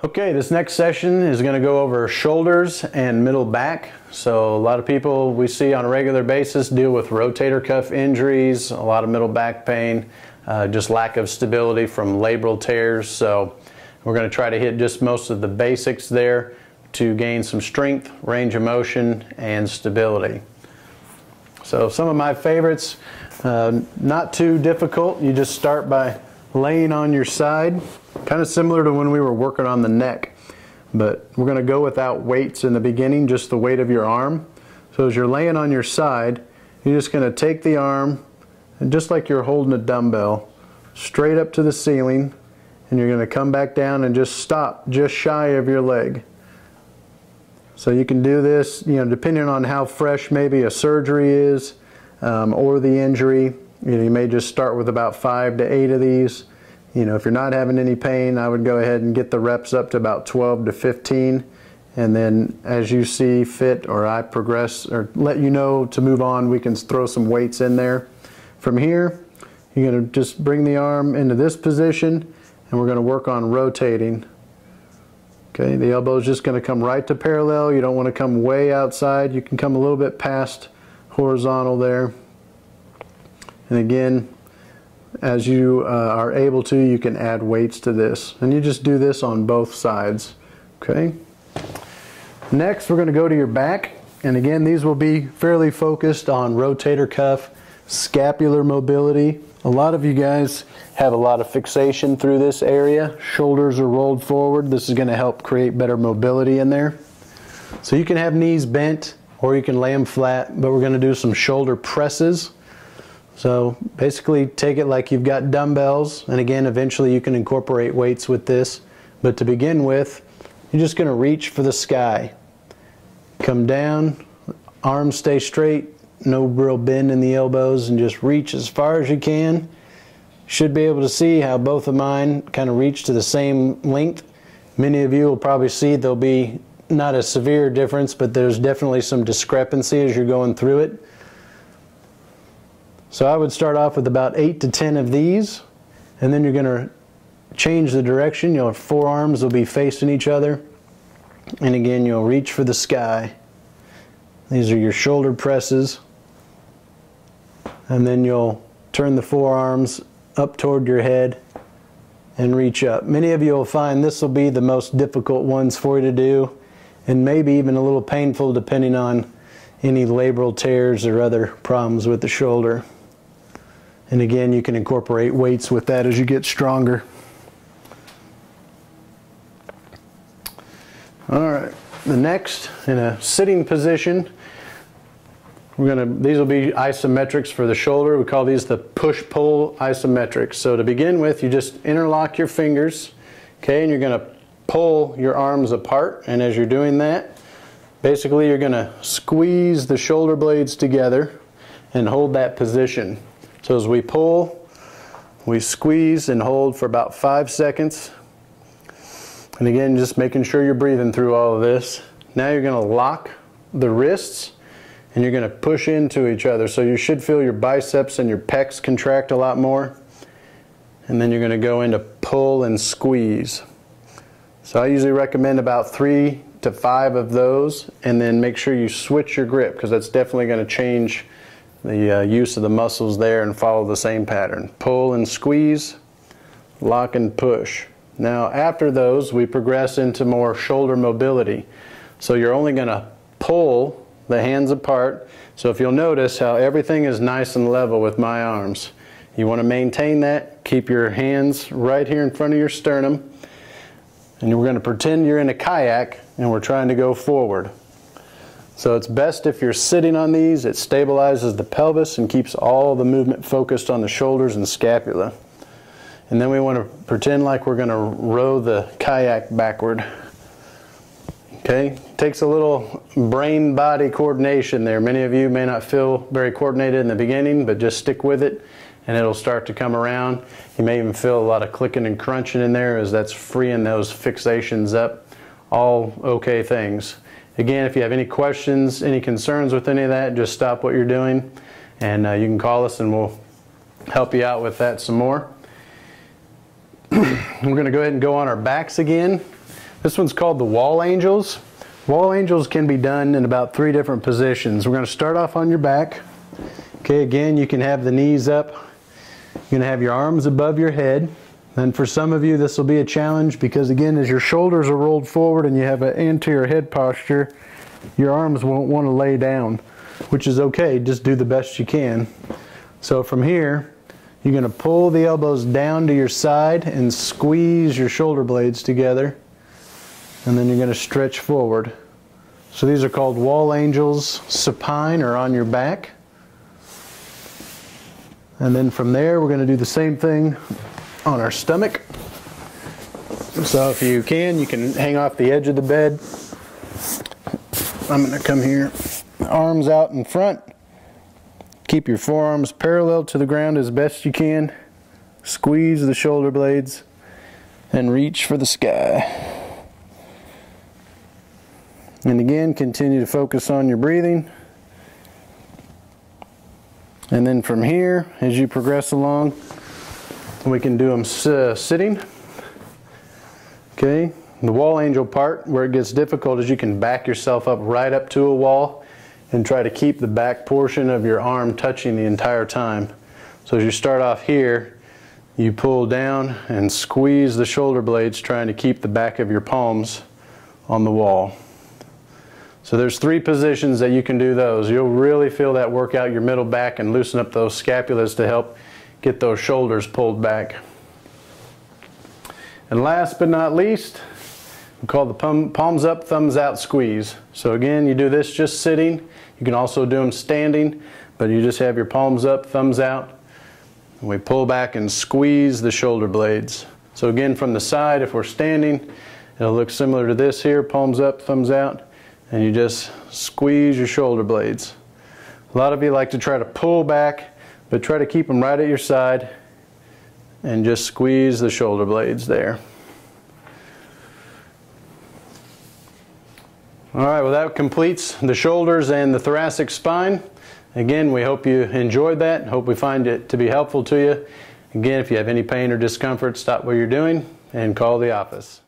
Okay, this next session is going to go over shoulders and middle back. So a lot of people we see on a regular basis deal with rotator cuff injuries, a lot of middle back pain, just lack of stability from labral tears. So we're going to try to hit just most of the basics there to gain some strength, range of motion, and stability. So some of my favorites, not too difficult. You just start by laying on your side, kind of similar to when we were working on the neck, but we're going to go without weights in the beginning, just the weight of your arm. So as you're laying on your side, you're just going to take the arm and just like you're holding a dumbbell, straight up to the ceiling, and you're going to come back down and just stop just shy of your leg. So you can do this, depending on how fresh maybe a surgery is or the injury. You may just start with about 5 to 8 of these. If you're not having any pain, I would go ahead and get the reps up to about 12 to 15. And then as you see fit, or I progress or let you know to move on, we can throw some weights in there. From here, you're going to just bring the arm into this position, and we're going to work on rotating. Okay, the elbow is just going to come right to parallel. You don't want to come way outside. You can come a little bit past horizontal there. And again, as you are able to, you can add weights to this. And you just do this on both sides. Okay. Next, we're going to go to your back. And again, these will be fairly focused on rotator cuff, scapular mobility. A lot of you guys have a lot of fixation through this area. Shoulders are rolled forward. This is going to help create better mobility in there. So you can have knees bent or you can lay them flat, but we're going to do some shoulder presses. So basically take it like you've got dumbbells, and again eventually you can incorporate weights with this, but to begin with you're just going to reach for the sky. Come down, arms stay straight, no real bend in the elbows, and just reach as far as you can. Should be able to see how both of mine kind of reach to the same length. Many of you will probably see there'll be not a severe difference, but there's definitely some discrepancy as you're going through it. So I would start off with about 8 to 10 of these, and then you're going to change the direction. Your forearms will be facing each other, and again you'll reach for the sky. These are your shoulder presses, and then you'll turn the forearms up toward your head and reach up. Many of you will find this will be the most difficult ones for you to do, and maybe even a little painful depending on any labral tears or other problems with the shoulder. And again, you can incorporate weights with that as you get stronger. All right, the next, in a sitting position, these will be isometrics for the shoulder. We call these the push-pull isometrics. So to begin with, you just interlock your fingers, okay, and you're going to pull your arms apart. And as you're doing that, basically you're going to squeeze the shoulder blades together and hold that position. So as we pull, we squeeze and hold for about 5 seconds. And again, just making sure you're breathing through all of this. Now you're going to lock the wrists and you're going to push into each other. So you should feel your biceps and your pecs contract a lot more. And then you're going to go into pull and squeeze. So I usually recommend about 3 to 5 of those, and then make sure you switch your grip, because that's definitely going to change the use of the muscles there, and follow the same pattern. Pull and squeeze, lock and push. Now after those, we progress into more shoulder mobility. So you're only going to pull the hands apart. So if you'll notice how everything is nice and level with my arms. You want to maintain that. Keep your hands right here in front of your sternum. And we're going to pretend you're in a kayak and we're trying to go forward. So it's best if you're sitting on these. It stabilizes the pelvis and keeps all the movement focused on the shoulders and scapula. And then we want to pretend like we're going to row the kayak backward. Okay, takes a little brain-body coordination there. Many of you may not feel very coordinated in the beginning, but just stick with it and it'll start to come around. You may even feel a lot of clicking and crunching in there as that's freeing those fixations up. All okay things. Again, if you have any questions, any concerns with any of that, just stop what you're doing and you can call us and we'll help you out with that some more. We're going to go ahead and go on our backs again. This one's called the wall angels. Wall angels can be done in about 3 different positions. We're going to start off on your back. Okay, again, you can have the knees up. You're going to have your arms above your head. And for some of you, this will be a challenge because, again, as your shoulders are rolled forward and you have an anterior head posture, your arms won't want to lay down, which is okay. Just do the best you can. So from here, you're going to pull the elbows down to your side and squeeze your shoulder blades together. And then you're going to stretch forward. So these are called wall angels, supine, or on your back. And then from there, we're going to do the same thing on our stomach. So if you can hang off the edge of the bed. I'm going to come here, arms out in front. Keep your forearms parallel to the ground as best you can. Squeeze the shoulder blades and reach for the sky. And again, continue to focus on your breathing. And then from here, as you progress along, we can do them sitting. Okay, the wall angel part, where it gets difficult, is you can back yourself up right up to a wall and try to keep the back portion of your arm touching the entire time. So as you start off here, you pull down and squeeze the shoulder blades, trying to keep the back of your palms on the wall. So there's 3 positions that you can do those. You'll really feel that work out your middle back and loosen up those scapulas to help get those shoulders pulled back. And last but not least, we call the palms up, thumbs out squeeze. So again, you do this just sitting. You can also do them standing, but you just have your palms up, thumbs out. And we pull back and squeeze the shoulder blades. So again, from the side, if we're standing, it'll look similar to this here, palms up, thumbs out. And you just squeeze your shoulder blades. A lot of you like to try to pull back, but try to keep them right at your side and just squeeze the shoulder blades there. All right, well, that completes the shoulders and the thoracic spine. Again, we hope you enjoyed that. Hope we find it to be helpful to you. Again, if you have any pain or discomfort, stop what you're doing and call the office.